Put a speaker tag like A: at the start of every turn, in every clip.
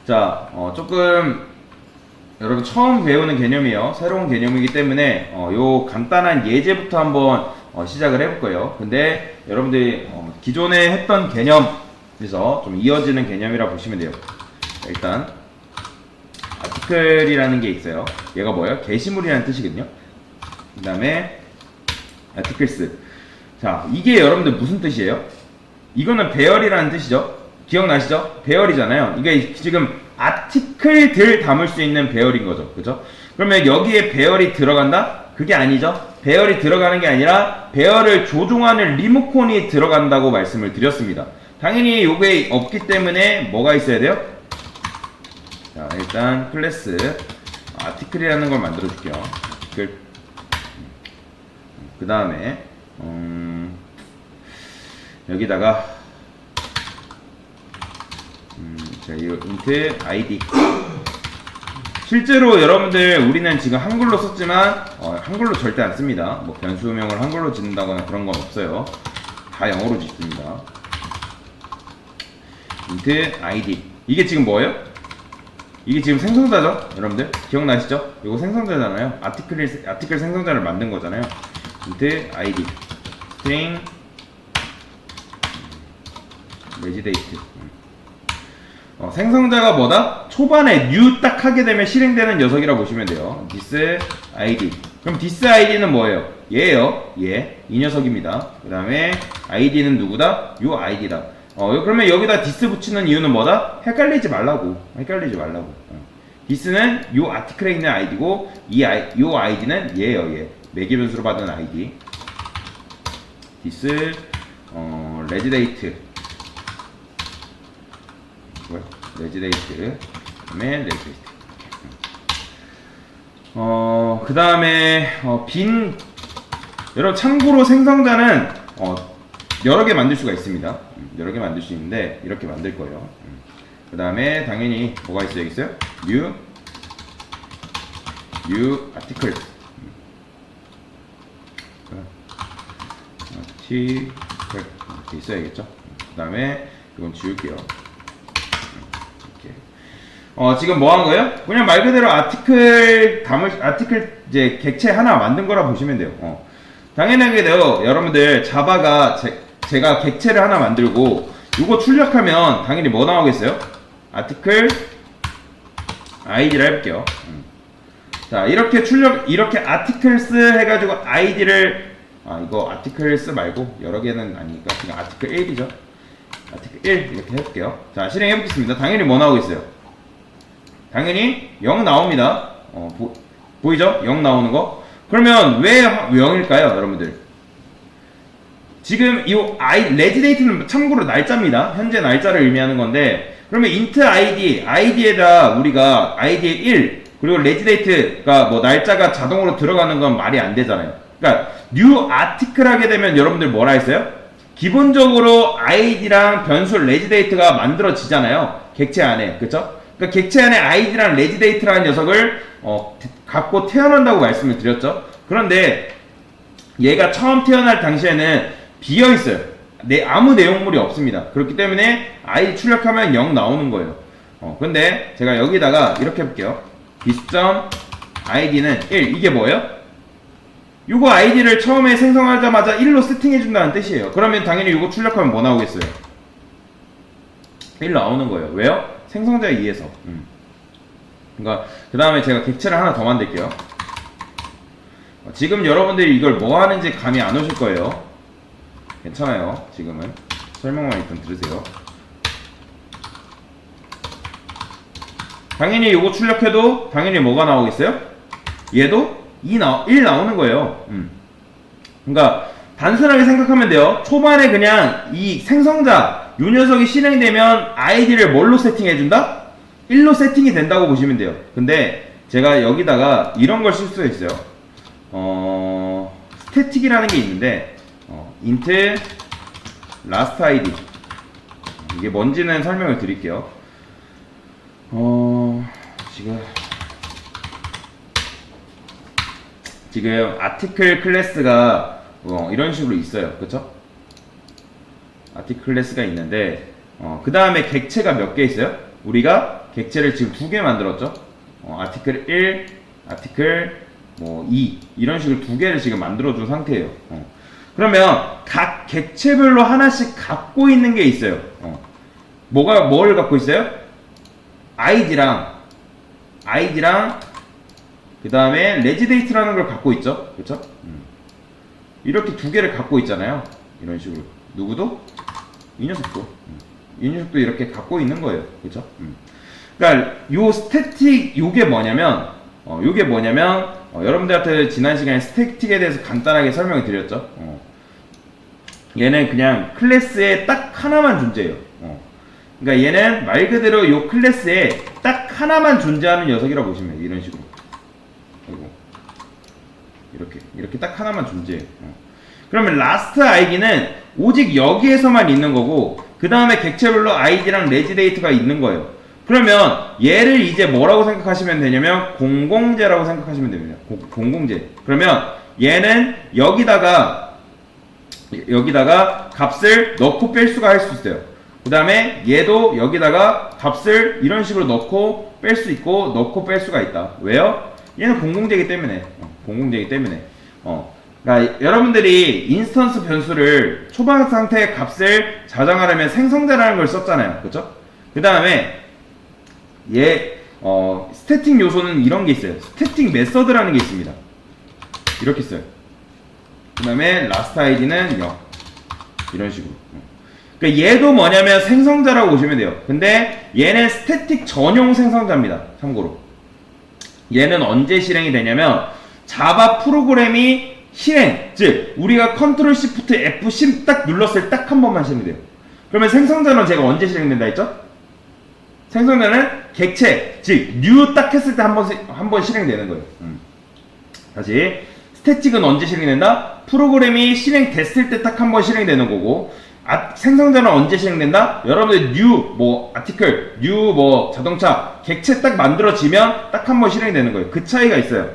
A: 자, 조금 여러분 처음 배우는 개념이에요. 새로운 개념이기 때문에 요 간단한 예제부터 한번 시작을 해볼 거예요. 근데 여러분들이 기존에 했던 개념에서 좀 이어지는 개념이라 보시면 돼요. 자, 일단 아티클이라는 게 있어요. 얘가 뭐예요? 게시물이라는 뜻이거든요. 그 다음에 아티클스. 자, 이게 여러분들 무슨 뜻이에요? 이거는 배열이라는 뜻이죠. 기억나시죠? 배열이잖아요. 이게 지금 아티클들 담을 수 있는 배열인 거죠. 그죠? 그러면 여기에 배열이 들어간다? 그게 아니죠. 배열이 들어가는 게 아니라 배열을 조종하는 리모컨이 들어간다고 말씀을 드렸습니다. 당연히 요게 없기 때문에 뭐가 있어야 돼요? 자, 일단 클래스 아티클이라는 걸 만들어 줄게요. 그 다음에 여기다가 자, 이 int id. 실제로 여러분들 우리는 지금 한글로 썼지만 한글로 절대 안 씁니다. 뭐 변수명을 한글로 짓는다거나 그런 건 없어요. 다 영어로 짓습니다. int id. 이게 지금 뭐예요? 이게 지금 생성자죠? 여러분들 기억나시죠? 이거 생성자잖아요. 아티클 생성자를 만든 거잖아요. int id string regiDate. 생성자가 뭐다? 초반에 new 딱 하게 되면 실행되는 녀석이라 보시면 돼요. this id. 그럼 this id는 뭐예요? 얘예요. 얘. 이 녀석입니다. 그 다음에 id는 누구다? 요 id다. 그러면 여기다 this 붙이는 이유는 뭐다? 헷갈리지 말라고. this는 요 아티클에 있는 id고 요 id는 얘예요. 얘. 매개 변수로 받은 id. this regiDate. regiDate. 그다음에 regiDate. 그 다음에 빈. 여러분 참고로 생성자는 여러 개 만들 수가 있습니다. 여러 개 만들 수 있는데 이렇게 만들 거예요. 그 다음에 당연히 뭐가 있어요? 여기 있어요? new article. article 이렇게 있어야겠죠. 그 다음에 이건 지울게요. 지금 뭐 한 거예요? 그냥 말 그대로 아티클 이제 객체 하나 만든 거라 보시면 돼요. 당연하게도 여러분들 자바가 제가 객체를 하나 만들고 이거 출력하면 당연히 뭐 나오겠어요? 아티클 id를 해볼게요. 자, 이렇게 아티클스 해가지고 id를 이거 아티클스 말고 여러 개는 아니니까 그냥 아티클 1이죠. 아티클 1 이렇게 해볼게요. 자, 실행해 보겠습니다. 당연히 뭐 나오겠어요? 당연히 0 나옵니다. 보이죠? 0 나오는 거. 그러면 왜 0일까요, 여러분들? 지금 이 regiDate는 참고로 날짜입니다. 현재 날짜를 의미하는 건데, 그러면 int id에다 우리가 id에 1 그리고 regiDate가 뭐 날짜가 자동으로 들어가는 건 말이 안 되잖아요. 그러니까 new article 하게 되면 여러분들 뭐라 했어요? 기본적으로 id랑 변수 regiDate가 만들어지잖아요. 객체 안에, 그쵸? 그러니까 객체 안에 id랑 regiDate라는 녀석을 갖고 태어난다고 말씀을 드렸죠. 그런데 얘가 처음 태어날 당시에는 비어 있어요. 아무 내용물이 없습니다. 그렇기 때문에 id 출력하면 0 나오는 거예요. 근데 제가 여기다가 이렇게 해볼게요. this.id는 1. 이게 뭐예요? 이거 id를 처음에 생성하자마자 1로 세팅해준다는 뜻이에요. 그러면 당연히 이거 출력하면 뭐 나오겠어요? 1 나오는 거예요. 왜요? 생성자에 의해서. 그러니까 그 다음에 제가 객체를 하나 더 만들게요. 지금 여러분들이 이걸 뭐 하는지 감이 안 오실 거예요. 괜찮아요. 지금은 설명만 일단 들으세요. 당연히 이거 출력해도 당연히 뭐가 나오겠어요? 얘도 1 나오는 거예요. 그러니까 단순하게 생각하면 돼요. 초반에 그냥 이 생성자 요 녀석이 실행되면 id를 뭘로 세팅해준다? 1로 세팅이 된다고 보시면 돼요. 근데 제가 여기다가 이런 걸 쓸 수가 있어요. 스태틱이라는 게 있는데 int last id. 이게 뭔지는 설명을 드릴게요. 지금 아티클 클래스가 이런 식으로 있어요. 그쵸? 아티클 클래스가 있는데 그 다음에 객체가 몇 개 있어요? 우리가 객체를 지금 두 개 만들었죠. 아티클 1, 아티클 뭐 2 이런 식으로 두 개를 지금 만들어준 상태예요. 그러면 각 객체별로 하나씩 갖고 있는 게 있어요. 뭘 갖고 있어요? 아이디랑 그 다음에 레지데이트라는 걸 갖고 있죠. 그렇죠? 이렇게 두 개를 갖고 있잖아요. 이런 식으로. 누구도? 이 녀석도. 이 녀석도 이렇게 갖고 있는 거예요. 그렇죠? 그러니까 요 스태틱 요게 뭐냐면 여러분들한테 지난 시간에 스태틱에 대해서 간단하게 설명을 드렸죠. 얘는 그냥 클래스에 딱 하나만 존재해요. 그러니까 얘는 말 그대로 요 클래스에 딱 하나만 존재하는 녀석이라고 보시면 돼요. 이런 식으로. 그리고 이렇게 딱 하나만 존재해요. 그러면 라스트 아이디는 오직 여기에서만 있는 거고 그 다음에 객체별로 아이디랑 레지데이트가 있는 거예요. 그러면 얘를 이제 뭐라고 생각하시면 되냐면 공공재라고 생각하시면 됩니다. 공공재. 그러면 얘는 여기다가 값을 넣고 뺄 수가 할 수 있어요. 그 다음에 얘도 여기다가 값을 이런 식으로 넣고 뺄 수 있고 넣고 뺄 수가 있다. 왜요? 얘는 공공재이기 때문에. 그러니까 여러분들이 인스턴스 변수를 초반 상태의 값을 저장하려면 생성자라는 걸 썼잖아요. 그렇죠? 그 다음에 스태틱 요소는 이런 게 있어요. 스태틱 메서드라는 게 있습니다. 이렇게 써요. 그 다음에 라스트 아이디는 0 이런 식으로. 그러니까 얘도 뭐냐면 생성자라고 보시면 돼요. 근데 얘는 스태틱 전용 생성자입니다. 참고로 얘는 언제 실행이 되냐면 자바 프로그램이 실행, 즉 우리가 컨트롤 시프트 F10 딱 눌렀을 딱 한 번만 실행이 돼요. 그러면 생성자는 제가 언제 실행된다 했죠? 생성자는 객체, 즉 new 딱 했을 때 한 번 실행되는 거예요. 다시 스태틱은 언제 실행된다? 프로그램이 실행됐을 때 딱 한 번 실행되는 거고 생성자는 언제 실행된다? 여러분들 new 뭐 아티클, new 뭐 자동차 객체 딱 만들어지면 딱 한 번 실행되는 거예요. 그 차이가 있어요.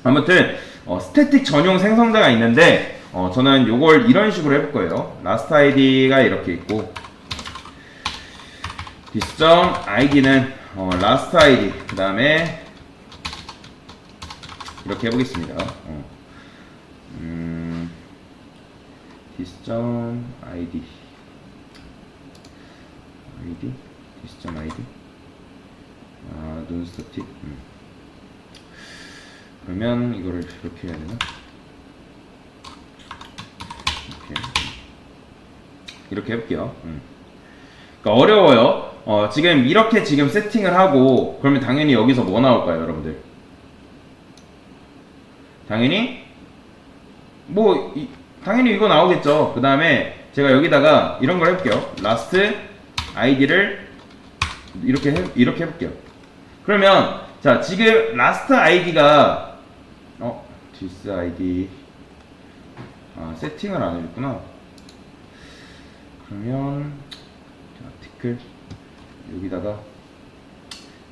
A: 아무튼 스태틱 전용 생성자가 있는데 저는 요걸 이런 식으로 해볼 거예요. 라스트 아이디가 이렇게 있고 this.id는 라스트 아이디 그 다음에 이렇게 해보겠습니다. this.id this.id non-static 그러면 이거를 이렇게 해야 되나? 이렇게 해볼게요. 그러니까 어려워요. 지금 이렇게 지금 세팅을 하고 그러면 당연히 여기서 뭐 나올까요, 여러분들? 당연히 당연히 이거 나오겠죠. 그 다음에 제가 여기다가 이런 걸 해볼게요. last id를 이렇게 해볼게요. 그러면 자 지금 last id가 this id 세팅을 안 해줬구나. 그러면 아티클 여기다가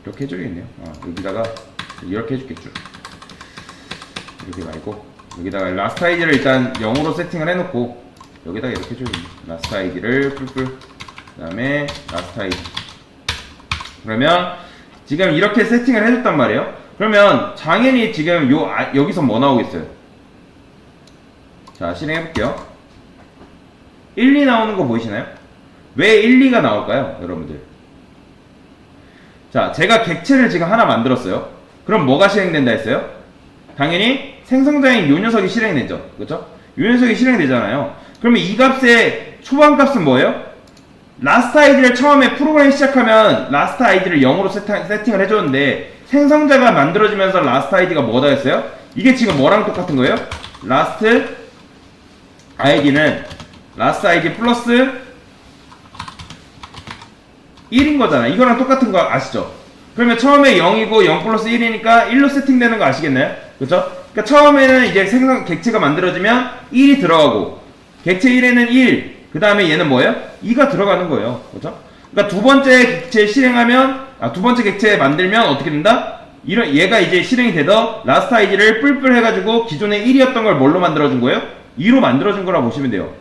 A: 이렇게 해줘야겠네요. 여기다가 이렇게 해줄겠죠. 이렇게 말고 여기다가 라스트 아이디를 일단 0으로 세팅을 해놓고 여기다가 이렇게 해줘야겠네요. 라스트 아이디를 뿔뿔 그 다음에 라스트 아이디 그러면 지금 이렇게 세팅을 해줬단 말이에요. 그러면 당연히 지금 여기서 뭐 나오겠어요? 자 실행해볼게요. 1, 2 나오는 거 보이시나요? 왜 1, 2가 나올까요? 여러분들 자 제가 객체를 지금 하나 만들었어요. 그럼 뭐가 실행된다 했어요? 당연히 생성자인 요 녀석이 실행되죠. 그렇죠? 요 녀석이 실행되잖아요. 그러면 이 값의 초반 값은 뭐예요? 라스트 아이디를 처음에 프로그램 시작하면 라스트 아이디를 0으로 세팅을 해줬는데 생성자가 만들어지면서 라스트 아이디가 뭐다 했어요? 이게 지금 뭐랑 똑같은 거예요? 라스트 아이디는 라스트 아이디 플러스 1인 거잖아. 이거랑 똑같은 거 아시죠? 그러면 처음에 0이고 0 플러스 1이니까 1로 세팅되는 거 아시겠나요? 그렇죠? 그러니까 처음에는 이제 객체가 만들어지면 1이 들어가고 객체 1에는 1, 그 다음에 얘는 뭐예요? 2가 들어가는 거예요. 그렇죠? 그러니까 두 번째 객체 실행하면 두 번째 객체 만들면 어떻게 된다? 얘가 이제 실행이 되더 라스트 아이디를 뿔뿔 해가지고 기존에 1이었던 걸 뭘로 만들어준 거예요? 2로 만들어준 거라 보시면 돼요.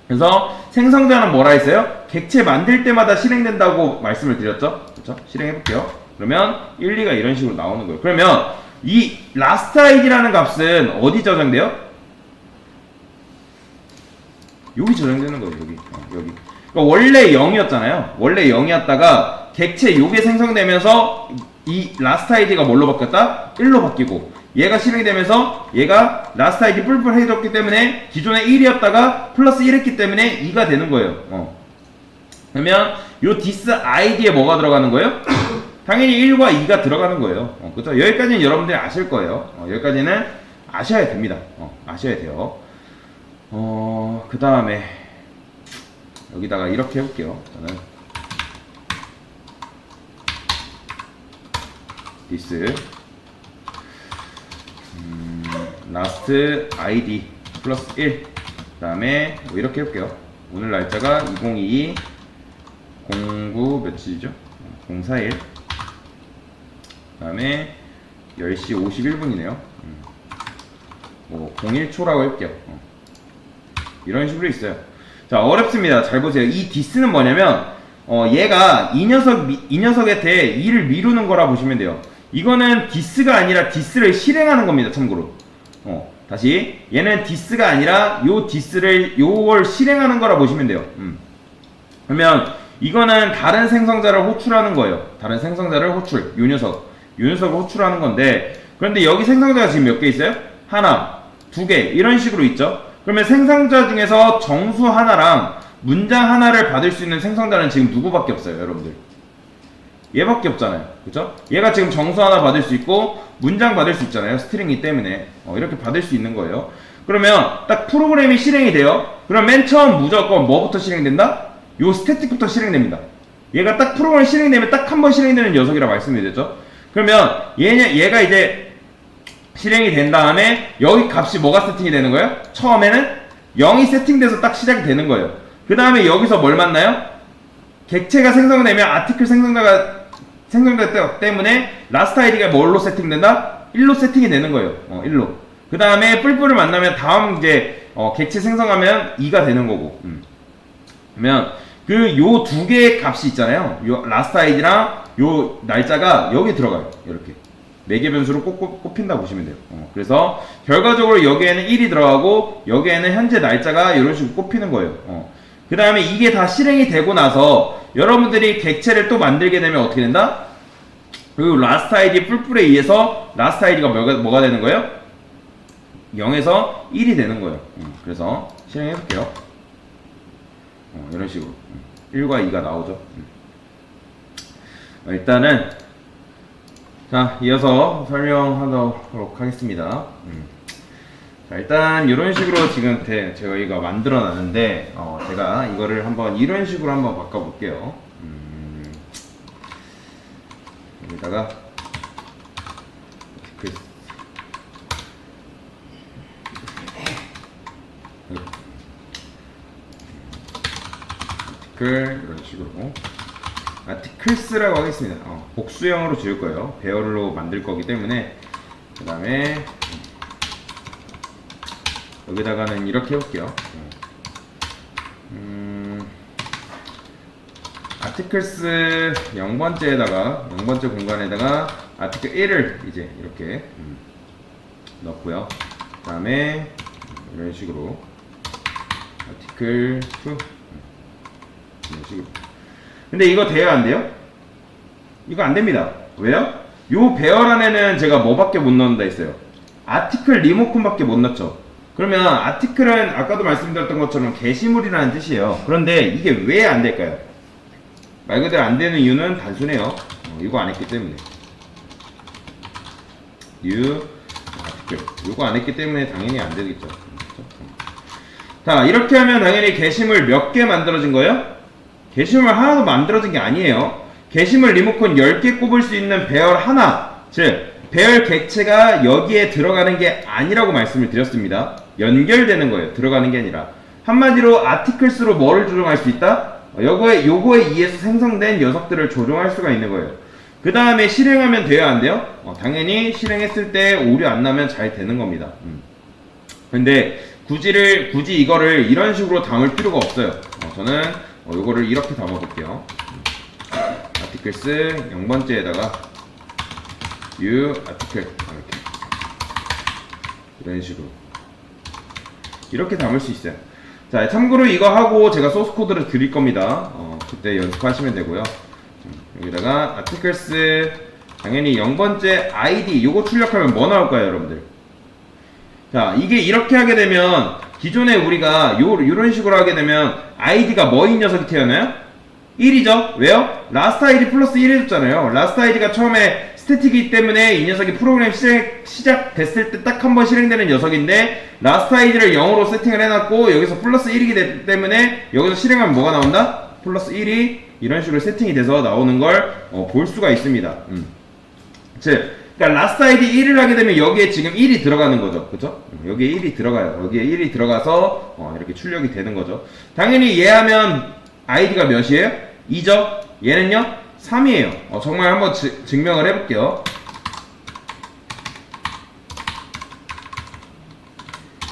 A: 그래서 생성자는 뭐라 했어요? 객체 만들 때마다 실행된다고 말씀을 드렸죠? 그렇죠? 실행해볼게요. 그러면 1, 2가 이런 식으로 나오는 거예요. 그러면 이 last id라는 값은 어디 저장돼요? 여기 저장되는 거예요. 여기. 여기. 그러니까 원래 0이었잖아요. 원래 0이었다가 객체 요게 생성되면서 이 last id가 뭘로 바뀌었다? 1로 바뀌고 얘가 실행되면서 얘가 last id 뿔뿔 해줬기 때문에 기존에 1이었다가 플러스 1 했기 때문에 2가 되는 거예요. 그러면 요 this id에 뭐가 들어가는 거예요? 당연히 1과 2가 들어가는 거예요. 그렇죠? 여기까지는 여러분들이 아실 거예요. 여기까지는 아셔야 됩니다. 아셔야 돼요. 그 다음에 여기다가 이렇게 해볼게요. 저는 this last id 플러스 1. 그 다음에 뭐 이렇게 해볼게요. 오늘 날짜가 2022 09 며칠이죠? 041. 그 다음에 10시 51분이네요. 뭐 01초라고 할게요. 이런 식으로 있어요. 자, 어렵습니다. 잘 보세요. 이 this는 뭐냐면 얘가 이 녀석한테 2를 미루는 거라 보시면 돼요. 이거는 this가 아니라 this를 실행하는 겁니다. 참고로. 다시 얘는 this가 아니라 요 this를 요걸 실행하는 거라 보시면 돼요. 그러면 이거는 다른 생성자를 호출하는 거예요. 다른 생성자를 호출. 요 녀석을 호출하는 건데, 그런데 여기 생성자가 지금 몇 개 있어요? 하나, 두 개 이런 식으로 있죠. 그러면 생성자 중에서 정수 하나랑 문장 하나를 받을 수 있는 생성자는 지금 누구밖에 없어요, 여러분들? 얘밖에 없잖아요. 그죠? 얘가 지금 정수 하나 받을 수 있고 문장 받을 수 있잖아요. 스트링이기 때문에 이렇게 받을 수 있는 거예요. 그러면 딱 프로그램이 실행이 돼요. 그럼 맨 처음 무조건 뭐부터 실행된다? 요 스태틱부터 실행됩니다. 얘가 딱 프로그램이 실행되면 딱 한 번 실행되는 녀석이라 말씀드렸죠. 그러면 얘가 이제 실행이 된 다음에 여기 값이 뭐가 세팅이 되는 거예요? 처음에는 0이 세팅돼서 딱 시작이 되는 거예요. 그 다음에 여기서 뭘 만나요? 객체가 생성되면 아티클 생성자 때문에 last id가 뭘로 세팅된다? 1로 세팅이 되는 거예요. 1로. 그 다음에 뿔뿔을 만나면 다음 이제 객체 생성하면 2가 되는 거고. 그러면 그 요 두 개의 값이 있잖아요. 요 last id랑 요 날짜가 여기 들어가요. 이렇게. 4개 변수로 꼽힌다 보시면 돼요. 그래서 결과적으로 여기에는 1이 들어가고 여기에는 현재 날짜가 이런 식으로 꼽히는 거예요. 그 다음에 이게 다 실행이 되고 나서 여러분들이 객체를 또 만들게 되면 어떻게 된다? 그 last id 뿔뿔에 의해서 last id가 뭐가 되는 거예요? 0에서 1이 되는 거예요. 그래서 실행해 볼게요. 이런 식으로 1과 2가 나오죠. 일단은 자, 이어서 설명하도록 하겠습니다. 자, 일단 이런 식으로 지금 저희가 만들어 놨는데 제가 이거를 한번 이런 식으로 한번 바꿔 볼게요. 여기다가 이런 식으로 아티클스라고 하겠습니다. 복수형으로 지을 거예요. 배열로 만들 거기 때문에. 그 다음에 여기다가는 이렇게 해볼게요. 아티클스 0번째 공간에다가 아티클 1을 이제 이렇게 넣고요. 그 다음에 이런 식으로 아티클 2 이런 식으로. 근데 이거 돼야 안 돼요? 이거 안 됩니다. 왜요? 요 배열 안에는 제가 뭐밖에 못 넣는다 했어요? 아티클 리모컨밖에 못 넣죠. 그러면 아티클은 아까도 말씀드렸던 것처럼 게시물이라는 뜻이에요. 그런데 이게 왜 안 될까요? 말 그대로 안 되는 이유는 단순해요. 이거 안 했기 때문에. 아티클. 이거 안 했기 때문에 당연히 안 되겠죠. 자, 이렇게 하면 당연히 게시물 몇 개 만들어진 거예요? 게시물 하나도 만들어진 게 아니에요. 게시물 리모컨 10개 꼽을 수 있는 배열 하나, 즉 배열 객체가 여기에 들어가는 게 아니라고 말씀을 드렸습니다. 연결되는 거예요. 들어가는 게 아니라. 한마디로 아티클스로 뭐를 조정할 수 있다? 요거에 의해서 생성된 녀석들을 조정할 수가 있는 거예요. 그 다음에 실행하면 돼요, 안 돼요? 당연히 실행했을 때 오류 안 나면 잘 되는 겁니다. 근데 굳이 이거를 이런 식으로 담을 필요가 없어요. 저는 요거를 이렇게 담아 볼게요. 아티클스 0번째에다가 new 아티클 이렇게 이런 식으로 이렇게 담을 수 있어요. 자, 참고로 이거 하고 제가 소스 코드를 드릴 겁니다. 그때 연습하시면 되고요. 여기다가 아티클스 당연히 0번째 id 요거 출력하면 뭐 나올까요, 여러분들? 자, 이게 이렇게 하게 되면 기존에 우리가 요런 식으로 하게 되면 id가 뭐인 녀석이 태어나요? 1이죠. 왜요? 라스트 id 플러스 1 해줬잖아요. 라스트 id가 처음에 스태틱이기 때문에 이 녀석이 프로그램 시작됐을 때 딱 한 번 실행되는 녀석인데 라스트 id를 0으로 세팅을 해놨고 여기서 플러스 1이기 때문에 여기서 실행하면 뭐가 나온다? 플러스 1이 이런 식으로 세팅이 돼서 나오는 걸 볼 수가 있습니다. 그러니까 라스트 id 1을 하게 되면 여기에 지금 1이 들어가는 거죠. 그쵸? 여기에 1이 들어가요. 여기에 1이 들어가서 이렇게 출력이 되는 거죠. 당연히 얘 하면 id가 몇이에요? 2죠? 얘는요? 3이에요. 정말 한번 증명을 해볼게요.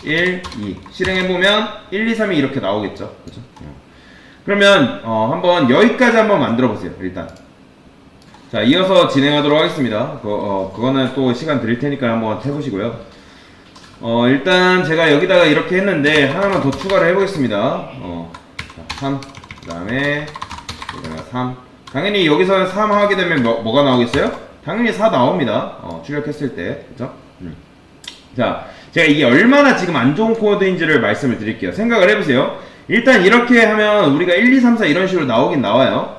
A: 1, 2 실행해보면 1, 2, 3이 이렇게 나오겠죠. 그죠? 그러면 한번 여기까지 한번 만들어보세요. 일단 자, 이어서 진행하도록 하겠습니다. 그거는 또 시간 드릴 테니까 한번 해보시고요. 일단 제가 여기다가 이렇게 했는데 하나만 더 추가를 해보겠습니다. 3, 그 다음에 여기다가 3. 당연히 여기서 3 하게 되면 뭐가 나오겠어요? 당연히 4 나옵니다. 출력했을 때. 그죠? 자, 제가 이게 얼마나 지금 안 좋은 코드인지를 말씀을 드릴게요. 생각을 해보세요. 일단 이렇게 하면 우리가 1, 2, 3, 4 이런 식으로 나오긴 나와요.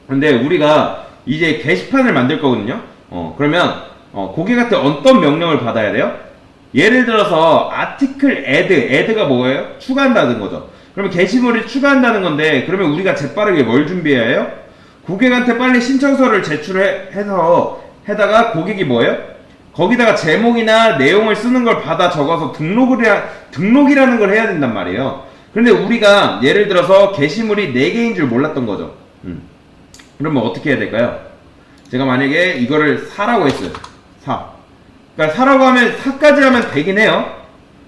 A: 근데 우리가 이제 게시판을 만들 거거든요. 그러면 고객한테 어떤 명령을 받아야 돼요? 예를 들어서 article add가 뭐예요? 추가한다는 거죠. 그러면 게시물을 추가한다는 건데 그러면 우리가 재빠르게 뭘 준비해야 해요? 고객한테 빨리 신청서를 제출해서 해다가 고객이 뭐예요? 거기다가 제목이나 내용을 쓰는 걸 받아 적어서 등록이라는 걸 해야 된단 말이에요. 그런데 우리가 예를 들어서 게시물이 4개인 줄 몰랐던 거죠. 그러면 어떻게 해야 될까요? 제가 만약에 이거를 4라고 했어요. 4. 그러니까 4라고 하면 4까지 하면 되긴 해요.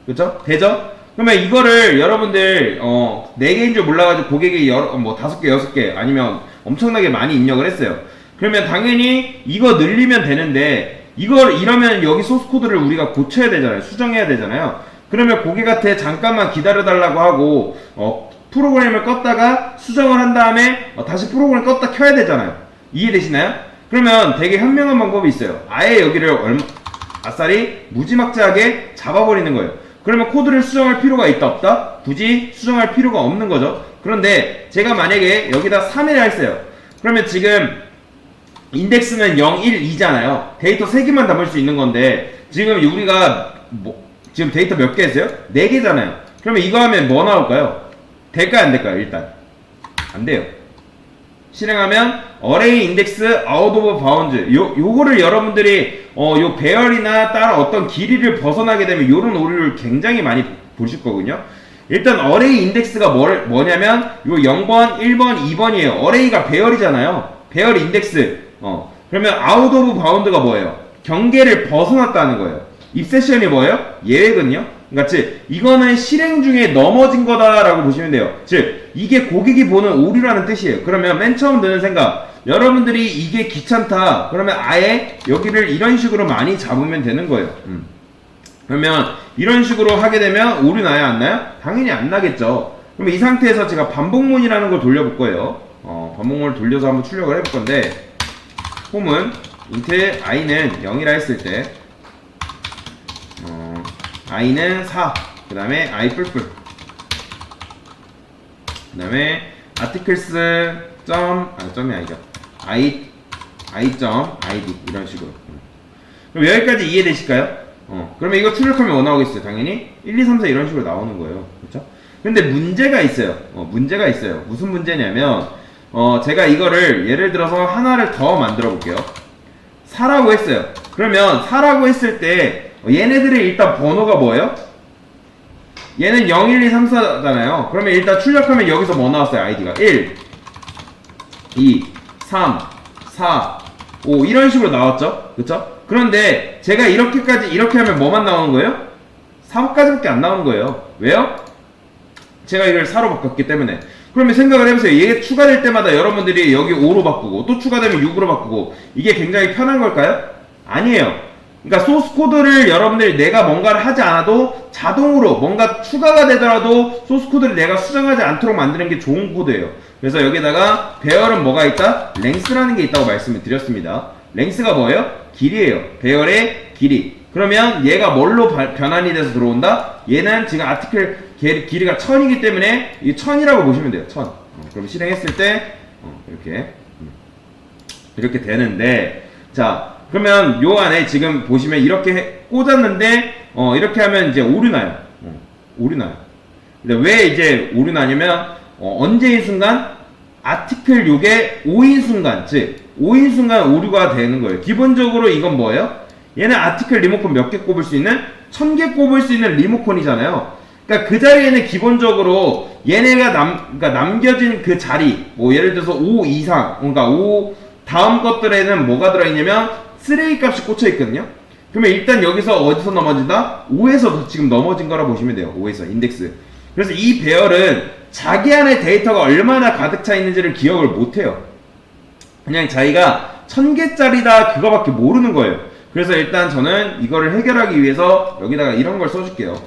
A: 그쵸? 되죠? 그러면 이거를 여러분들 4개인 줄 몰라가지고 고객이 5개, 6개 아니면 엄청나게 많이 입력을 했어요. 그러면 당연히 이거 늘리면 되는데 이러면 여기 소스 코드를 우리가 고쳐야 되잖아요. 수정해야 되잖아요. 그러면 고객한테 잠깐만 기다려달라고 하고 프로그램을 껐다가 수정을 한 다음에 다시 프로그램을 껐다 켜야 되잖아요. 이해되시나요? 그러면 되게 현명한 방법이 있어요. 아예 여기를 아싸리 무지막지하게 잡아버리는 거예요. 그러면 코드를 수정할 필요가 있다 없다? 굳이 수정할 필요가 없는 거죠. 그런데 제가 만약에 여기다 3을 했어요. 그러면 지금 인덱스는 0, 1, 2잖아요. 데이터 3개만 담을 수 있는 건데 지금 우리가 지금 데이터 몇 개 했어요? 4개잖아요. 그러면 이거 하면 뭐 나올까요? 될까요 안 될까요? 일단 안 돼요. 실행하면 array index out of bounds 요거를 여러분들이 요 배열이나 따라 어떤 길이를 벗어나게 되면 요런 오류를 굉장히 많이 보실 거거든요. 일단 array index가 뭐냐면 요 0번, 1번, 2번이에요. array가 배열이잖아요. 배열 인덱스. 그러면 out of bounds가 뭐예요? 경계를 벗어났다는 거예요. 입세션이 뭐예요? 예외거든요. 그러니까 이거는 실행 중에 넘어진 거다라고 보시면 돼요. 즉 이게 고객이 보는 오류라는 뜻이에요. 그러면 맨 처음 드는 생각, 여러분들이 이게 귀찮다 그러면 아예 여기를 이런 식으로 많이 잡으면 되는 거예요. 그러면 이런 식으로 하게 되면 오류 나요 안 나요? 당연히 안 나겠죠. 그러면 이 상태에서 제가 반복문이라는 걸 돌려볼 거예요. 반복문을 돌려서 한번 출력을 해볼 건데 홈은 int i는 0이라 했을 때 i는 4, 그 다음에 i 뿔뿔, 그 다음에 articles 점이 아니죠. i.id 이런 식으로. 그럼 여기까지 이해되실까요? 그러면 이거 출력하면 뭐 나오겠어요? 당연히 1, 2, 3, 4 이런 식으로 나오는 거예요. 그렇죠? 근데 문제가 있어요. 문제가 있어요. 무슨 문제냐면 제가 이거를 예를 들어서 하나를 더 만들어 볼게요. 4라고 했어요. 그러면 4라고 했을 때 얘네들의 일단 번호가 뭐예요? 얘는 0, 1, 2, 3, 4잖아요. 그러면 일단 출력하면 여기서 뭐 나왔어요? 아이디가 1, 2, 3, 4, 5 이런 식으로 나왔죠? 그쵸? 그런데 제가 이렇게 하면 뭐만 나오는 거예요? 4까지밖에 안 나오는 거예요. 왜요? 제가 이걸 4로 바꿨기 때문에. 그러면 생각을 해보세요. 얘 추가될 때마다 여러분들이 여기 5로 바꾸고 또 추가되면 6으로 바꾸고 이게 굉장히 편한 걸까요? 아니에요. 그러니까 소스 코드를 여러분들이 내가 뭔가를 하지 않아도 자동으로 뭔가 추가가 되더라도 소스 코드를 내가 수정하지 않도록 만드는 게 좋은 코드예요. 그래서 여기다가 배열은 뭐가 있다? 랭스라는 게 있다고 말씀을 드렸습니다. 랭스가 뭐예요? 길이에요. 배열의 길이. 그러면 얘가 뭘로 변환이 돼서 들어온다? 얘는 지금 아티클 길이가 1000이기 때문에 이 1000이라고 보시면 돼요. 1000. 그럼 실행했을 때 이렇게 되는데, 자 그러면 요 안에 지금 보시면 이렇게 꽂았는데 이렇게 하면 이제 오류 나요. 오류 나요. 근데 왜 이제 오류 나냐면 언제인 순간? 아티클 요게 5인 순간, 즉 5인 순간 오류가 되는 거예요. 기본적으로 이건 뭐예요? 얘는 아티클 리모컨 몇 개 꼽을 수 있는? 1000개 꼽을 수 있는 리모컨이잖아요. 그러니까 그 자리에는 기본적으로 얘네가 그러니까 남겨진 그 자리, 뭐 예를 들어서 5 이상, 그러니까 5 다음 것들에는 뭐가 들어있냐면 쓰레기 값이 꽂혀 있거든요. 그러면 일단 여기서 어디서 넘어진다? 5에서 지금 넘어진 거라 보시면 돼요. 5에서 인덱스. 그래서 이 배열은 자기 안에 데이터가 얼마나 가득 차 있는지를 기억을 못해요. 그냥 자기가 1000개짜리다 그거밖에 모르는 거예요. 그래서 일단 저는 이거를 해결하기 위해서 여기다가 이런 걸 써줄게요.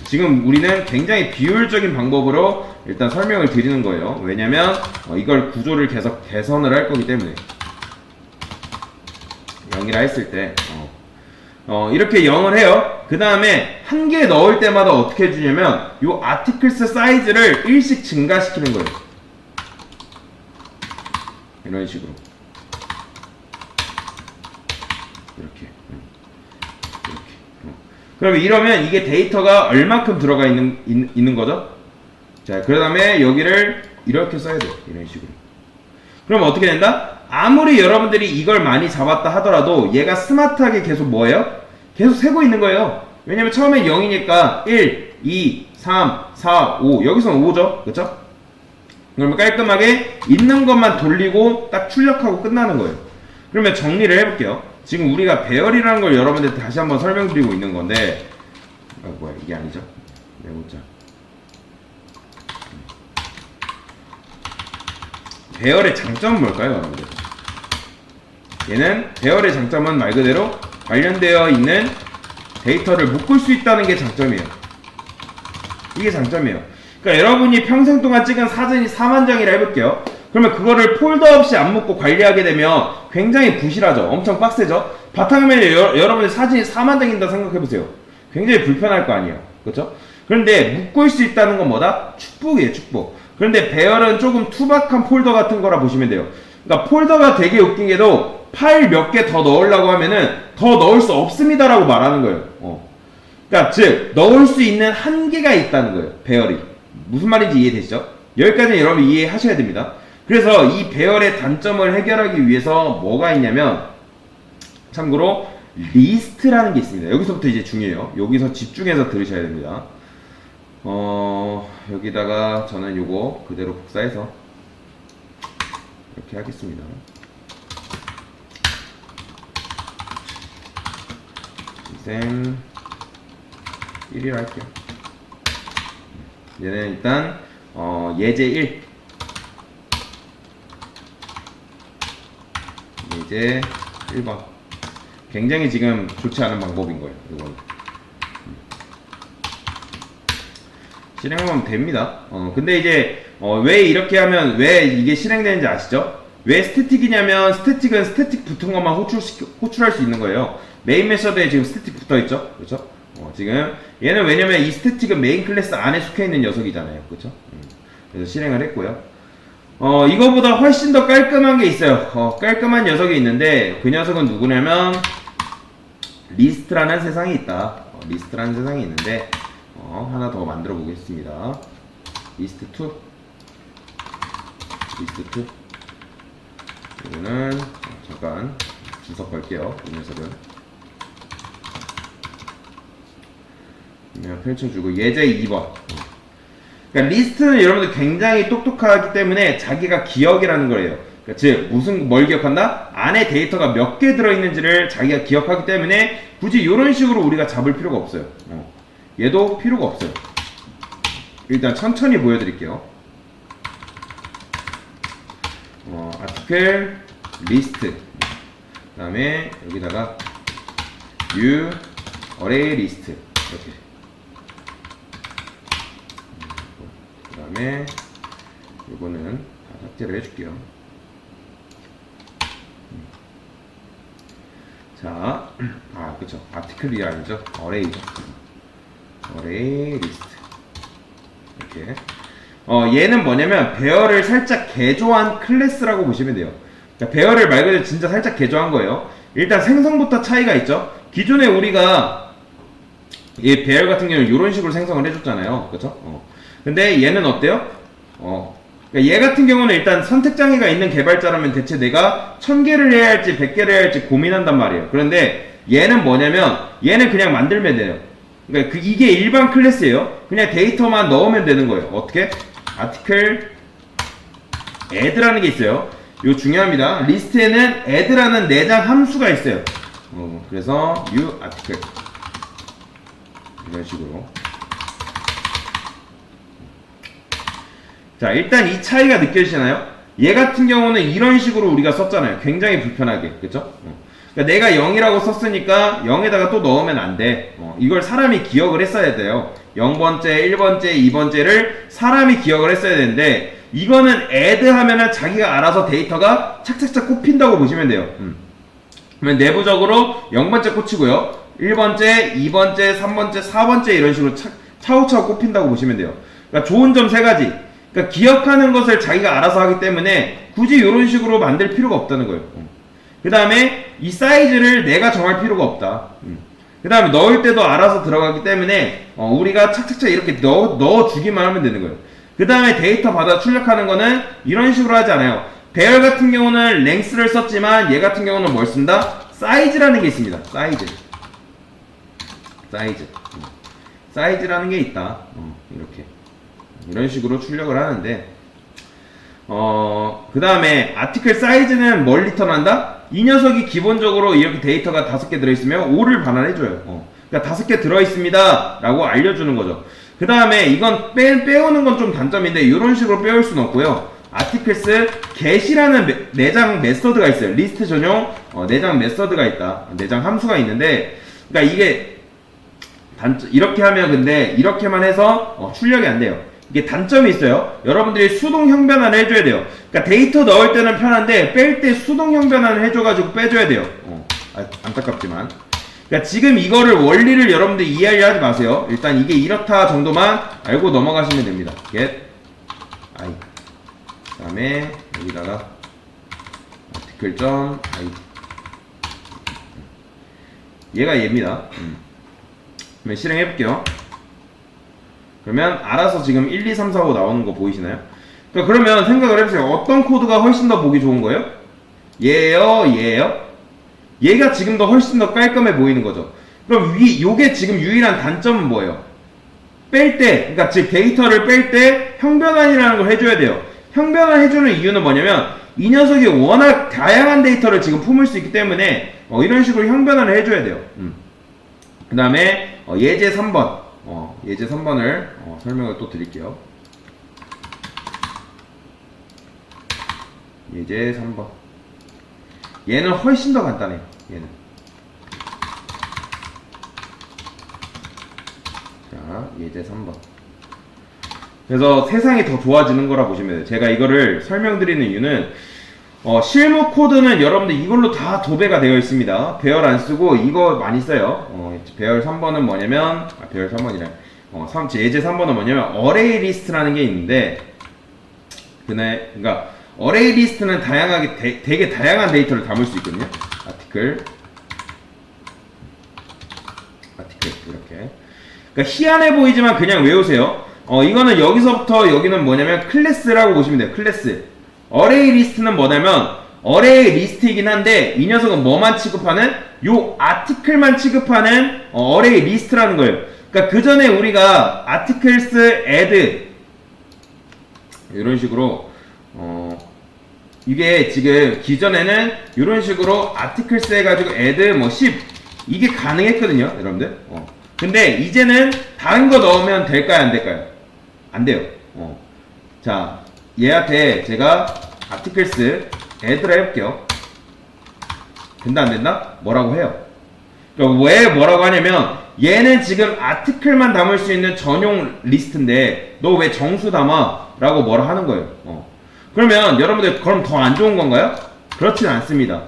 A: 지금 우리는 굉장히 비효율적인 방법으로 일단 설명을 드리는 거예요. 왜냐면 이걸 구조를 계속 개선을 할 거기 때문에. 0이라 했을 때 이렇게 0을 해요. 그 다음에 한 개 넣을 때마다 어떻게 해주냐면 요 아티클스 사이즈를 1씩 증가시키는 거예요. 이런 식으로 이렇게 그러면 이러면 이게 데이터가 얼마큼 들어가 있는 거죠? 자, 그 다음에 여기를 이렇게 써야 돼요. 이런 식으로. 그럼 어떻게 된다? 아무리 여러분들이 이걸 많이 잡았다 하더라도 얘가 스마트하게 계속 뭐예요? 계속 세고 있는 거예요. 왜냐면 처음엔 0이니까 1, 2, 3, 4, 5 여기서는 5죠. 그쵸? 그러면 깔끔하게 있는 것만 돌리고 딱 출력하고 끝나는 거예요. 그러면 정리를 해볼게요. 지금 우리가 배열이라는 걸 여러분들 다시 한번 설명드리고 있는 건데 뭐야 이게 아니죠? 메모장. 배열의 장점은 뭘까요, 여러분들? 얘는 배열의 장점은 말 그대로 관련되어 있는 데이터를 묶을 수 있다는 게 장점이에요. 이게 장점이에요. 그러니까 여러분이 평생 동안 찍은 사진이 4만 장이라 해볼게요. 그러면 그거를 폴더 없이 안 묶고 관리하게 되면 굉장히 부실하죠. 엄청 빡세죠. 바탕화면에 여러분의 사진이 4만 장인다 생각해보세요. 굉장히 불편할 거 아니에요. 그렇죠? 그런데 묶을 수 있다는 건 뭐다? 축복이에요, 축복. 그런데 배열은 조금 투박한 폴더 같은 거라 보시면 돼요. 그러니까 폴더가 되게 웃긴 게도 파일 몇 개 더 넣으려고 하면은 더 넣을 수 없습니다라고 말하는 거예요. 그러니까 즉 넣을 수 있는 한계가 있다는 거예요. 배열이. 무슨 말인지 이해되시죠? 여기까지는 여러분 이해하셔야 됩니다. 그래서 이 배열의 단점을 해결하기 위해서 뭐가 있냐면 참고로 리스트라는 게 있습니다. 여기서부터 이제 중요해요. 여기서 집중해서 들으셔야 됩니다. 여기다가 저는 요거 그대로 복사해서 이렇게 하겠습니다. 쌤 1이라 할게요. 얘는 일단 예제 1 예제 1번 굉장히 지금 좋지 않은 방법인 거예요. 이건 실행하면 됩니다. 근데 이제 왜 이렇게 하면 왜 이게 실행되는지 아시죠? 왜 스태틱이냐면 스태틱은 스태틱 붙은 것만 호출할 수 있는 거예요. 메인 메서드에 지금 스태틱 붙어 있죠? 그렇죠? 지금 얘는 왜냐면 이 스태틱은 메인 클래스 안에 속해 있는 녀석이잖아요. 그렇죠? 그래서 실행을 했고요. 이거보다 훨씬 더 깔끔한 게 있어요. 깔끔한 녀석이 있는데 그 녀석은 누구냐면 리스트라는 세상이 있다. 리스트라는 세상이 있는데 하나 더 만들어 보겠습니다. 리스트2 리스트2 이거는 잠깐 주석 걸게요. 이 녀석은 그냥 펼쳐주고 예제 2번. 그러니까 리스트는 여러분들 굉장히 똑똑하기 때문에 자기가 기억이라는 거예요. 그러니까 즉 무슨 뭘 기억한다? 안에 데이터가 몇 개 들어있는지를 자기가 기억하기 때문에 굳이 이런 식으로 우리가 잡을 필요가 없어요. 얘도 필요가 없어요. 일단 천천히 보여드릴게요. 아티클 리스트 그 다음에 여기다가 new array list 이렇게 그 다음에 요거는 다 삭제를 해줄게요. 자, 그쵸. 아티클이 아니죠. 어레이죠. 어레이 리스트. 이렇게. 얘는 뭐냐면, 배열을 살짝 개조한 클래스라고 보시면 돼요. 그러니까 배열을 말 그대로 진짜 살짝 개조한 거예요. 일단 생성부터 차이가 있죠. 기존에 우리가, 이 배열 같은 경우는 이런 식으로 생성을 해줬잖아요. 그쵸? 근데 얘는 어때요? 그러니까 얘 같은 경우는 일단 선택장애가 있는 개발자라면 대체 내가 1000개를 해야 할지 100개를 해야 할지 고민한단 말이에요. 그런데 얘는 뭐냐면 얘는 그냥 만들면 돼요. 그러니까 이게 일반 클래스예요. 그냥 데이터만 넣으면 되는 거예요. 어떻게? 아티클 add라는 게 있어요. 이거 중요합니다. 리스트에는 add라는 내장 함수가 있어요. 그래서 new article 이런 식으로. 자, 일단 이 차이가 느껴지시나요? 얘 같은 경우는 이런 식으로 우리가 썼잖아요. 굉장히 불편하게. 그쵸? 그러니까 내가 0이라고 썼으니까 0에다가 또 넣으면 안 돼. 이걸 사람이 기억을 했어야 돼요. 0번째, 1번째, 2번째를 사람이 기억을 했어야 되는데 이거는 add 하면은 자기가 알아서 데이터가 착착착 꼽힌다고 보시면 돼요. 그러면 내부적으로 0번째 꽂히고요. 1번째, 2번째, 3번째, 4번째 이런 식으로 차후차후 꼽힌다고 보시면 돼요. 그러니까 좋은 점 세 가지. 그러니까 기억하는 것을 자기가 알아서 하기 때문에 굳이 이런 식으로 만들 필요가 없다는 거예요. 그 다음에 이 사이즈를 내가 정할 필요가 없다. 그 다음에 넣을 때도 알아서 들어가기 때문에 우리가 착착착 이렇게 넣어주기만 하면 되는 거예요. 그 다음에 데이터 받아 출력하는 거는 이런 식으로 하지 않아요. 배열 같은 경우는 랭스를 썼지만 얘 같은 경우는 뭘 쓴다? 사이즈라는 게 있습니다. 사이즈라는 게 있다. 이렇게 이런 식으로 출력을 하는데 그 다음에 아티클 사이즈는 뭘 리턴한다? 이 녀석이 기본적으로 이렇게 데이터가 5개 들어있으면 5를 반환해줘요. 그러니까 5개 들어있습니다 라고 알려주는 거죠. 그 다음에 이건 빼오는 건 좀 단점인데 이런 식으로 빼올 수는 없고요. 아티클스 get이라는 내장 메서드가 있어요. 리스트 전용 내장 메서드가 있다. 내장 함수가 있는데 그러니까 이게 이렇게 하면 근데 이렇게만 해서 출력이 안 돼요. 이게 단점이 있어요. 여러분들이 수동 형변환을 해줘야 돼요. 그러니까 데이터 넣을 때는 편한데 뺄 때 수동 형변환을 해줘가지고 빼줘야 돼요. 안타깝지만. 그러니까 지금 이거를 원리를 여러분들이 이해하려 하지 마세요. 일단 이게 이렇다 정도만 알고 넘어가시면 됩니다. get i 그 다음에 여기다가 article.id 얘가 얘입니다. 그러면 실행해볼게요. 그러면 알아서 지금 1, 2, 3, 4, 5 나오는 거 보이시나요? 그러니까 그러면 생각을 해보세요. 어떤 코드가 훨씬 더 보기 좋은 거예요? 얘예요? 얘가 지금 더 훨씬 더 깔끔해 보이는 거죠. 그럼 요게 지금 유일한 단점은 뭐예요? 뺄 때, 그러니까 즉 데이터를 뺄 때 형변환이라는 걸 해줘야 돼요. 형변환 해주는 이유는 뭐냐면 이 녀석이 워낙 다양한 데이터를 지금 품을 수 있기 때문에 이런 식으로 형변환을 해줘야 돼요. 그 다음에 예제 3번 예제 3번을 설명을 또 드릴게요. 예제 3번 얘는 훨씬 더 간단해요. 얘는 자 예제 3번 그래서 세상이 더 좋아지는 거라 보시면 돼요. 제가 이거를 설명드리는 이유는 실무 코드는 여러분들 이걸로 다 도배가 되어 있습니다. 배열 안 쓰고 이거 많이 써요. 배열 3번은 뭐냐면 배열 3번이래. 예제 3번은 뭐냐면 어레이 리스트라는 게 있는데 그러니까 어레이 리스트는 다양하게 되게 다양한 데이터를 담을 수 있거든요. 아티클 이렇게. 그러니까 희한해 보이지만 그냥 외우세요. 이거는 여기서부터 여기는 뭐냐면 클래스라고 보시면 돼요. 클래스. 어레이 리스트는 뭐냐면 어레이 리스트이긴 한데 이 녀석은 뭐만 취급하는? 요 아티클만 취급하는 어레이 리스트라는 거예요. 그러니까 그 전에 우리가 articles add 이런 식으로 이게 지금 기존에는 이런 식으로 아티클스 해가지고 add 뭐 10 이게 가능했거든요, 여러분들. 근데 이제는 다른 거 넣으면 될까요, 안 될까요? 안 돼요. 자, 얘한테 제가 아티클스 add를 해볼게요. 된다, 안 된다? 뭐라고 해요? 그러니까 왜 뭐라고 하냐면 얘는 지금 아티클만 담을 수 있는 전용 리스트인데 너 왜 정수 담아? 라고 뭐라 하는 거예요. 그러면 여러분들 그럼 더 안 좋은 건가요? 그렇진 않습니다.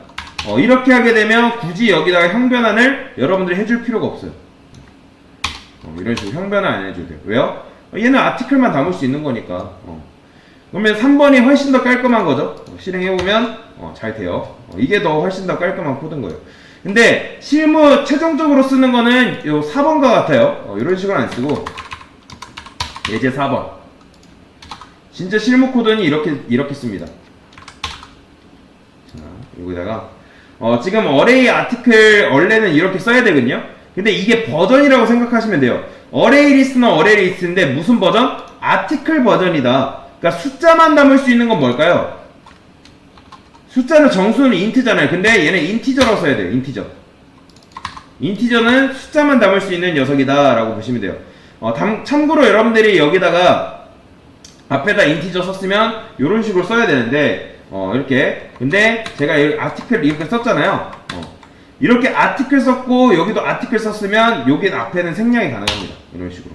A: 이렇게 하게 되면 굳이 여기다가 형변환을 여러분들이 해줄 필요가 없어요. 이런 식으로 형변환 안 해줘도 돼요. 왜요? 얘는 아티클만 담을 수 있는 거니까. 그러면 3번이 훨씬 더 깔끔한 거죠. 실행해보면 잘 돼요. 이게 더 훨씬 더 깔끔한 코드인 거예요. 근데 실무 최종적으로 쓰는 거는 요 4번과 같아요. 이런 식으로 안 쓰고 예제 4번. 진짜 실무 코드는 이렇게 씁니다. 자, 여기다가 지금 어레이 아티클 원래는 이렇게 써야 되거든요. 근데 이게 버전이라고 생각하시면 돼요. 어레이 리스트는 어레이 리스트인데 무슨 버전? 아티클 버전이다. 그러니까 숫자만 담을 수 있는 건 뭘까요? 숫자는 정수는 인트잖아요. 근데 얘는 인티저라고 써야 돼요. 인티저. 인티저는 숫자만 담을 수 있는 녀석이다 라고 보시면 돼요. 참고로 여러분들이 여기다가 앞에다 인티저 썼으면 이런 식으로 써야 되는데 이렇게. 근데 제가 여기 아티클 이렇게 썼잖아요. 이렇게 아티클 썼고 여기도 아티클 썼으면 여기 앞에는 생략이 가능합니다. 이런 식으로.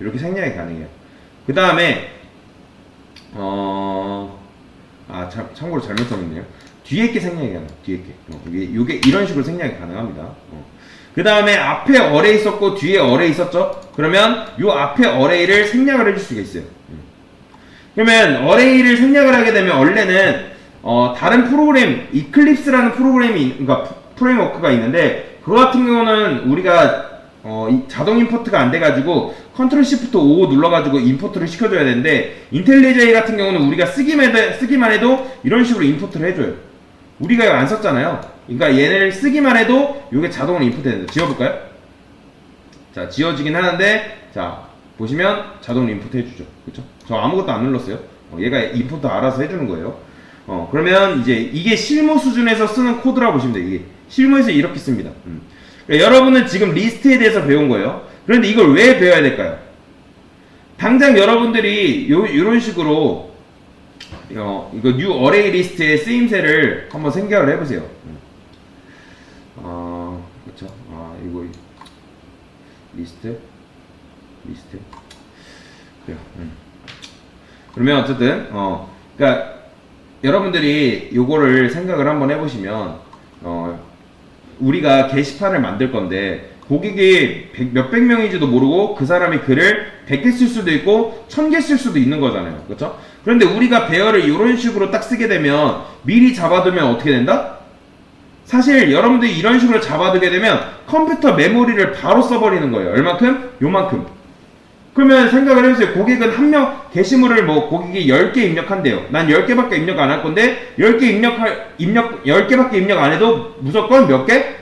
A: 이렇게 생략이 가능해요. 그 다음에 참고로 잘못 썼네요. 뒤에 게 생략이 가능. 뒤에 게. 요게 이런 식으로 생략이 가능합니다. 그 다음에 앞에 어레이 썼고 뒤에 어레이 썼죠? 그러면 요 앞에 어레이를 생략을 해줄 수가 있어요. 그러면 어레이를 생략을 하게 되면 원래는 다른 프로그램, 이클립스라는 그러니까 프레임워크가 있는데 그거 같은 경우는 우리가 자동 임포트가 안 돼가지고 컨트롤 시프트 5 눌러가지고 임포트를 시켜줘야 되는데 인텔리제이 같은 경우는 우리가 쓰기만 해도 이런 식으로 임포트를 해줘요. 우리가 이거 안 썼잖아요. 그러니까 얘네를 쓰기만 해도 이게 자동으로 임포트 됩니다. 지워볼까요? 자, 지워지긴 하는데 자 보시면 자동으로 임포트 해주죠. 그쵸? 저 아무것도 안 눌렀어요. 얘가 임포트 알아서 해주는 거예요. 그러면 이제 이게 실무 수준에서 쓰는 코드라고 보시면 돼요. 이게 실무에서 이렇게 씁니다. 그러니까 여러분은 지금 리스트에 대해서 배운 거예요. 그런데 이걸 왜 배워야 될까요? 당장 여러분들이 이런 식으로 이거 new array 리스트의 쓰임새를 한번 생각을 해보세요. 그렇죠. 이거 리스트 그래요. 그러면 어쨌든 그러니까 여러분들이 요거를 생각을 한번 해보시면 우리가 게시판을 만들 건데 고객이 몇백 명인지도 모르고 그 사람이 글을 100개 쓸 수도 있고 1000개 쓸 수도 있는 거잖아요. 그렇죠? 그런데 우리가 배열을 이런 식으로 딱 쓰게 되면 미리 잡아두면 어떻게 된다? 사실 여러분들이 이런 식으로 잡아두게 되면 컴퓨터 메모리를 바로 써버리는 거예요. 얼만큼? 요만큼. 그러면 생각을 해보세요. 고객은 한 명 게시물을 고객이 10개 입력한대요. 난 10개밖에 입력 안 할 건데 10개밖에 입력 안 해도 무조건 몇 개?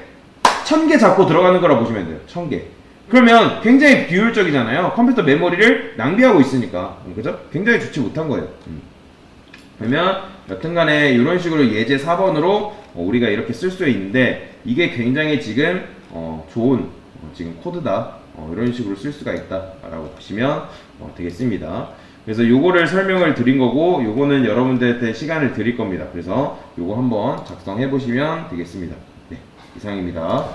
A: 1000개 잡고 들어가는 거라 보시면 돼요. 1000개. 그러면 굉장히 비효율적이잖아요. 컴퓨터 메모리를 낭비하고 있으니까. 그죠? 굉장히 좋지 못한 거예요. 그러면 여튼간에 이런 식으로 예제 4번으로 우리가 이렇게 쓸 수 있는데 이게 굉장히 지금 좋은 지금 코드다. 이런 식으로 쓸 수가 있다라고 보시면 되겠습니다. 그래서 요거를 설명을 드린 거고 요거는 여러분들한테 시간을 드릴 겁니다. 그래서 요거 한번 작성해 보시면 되겠습니다. 네, 이상입니다.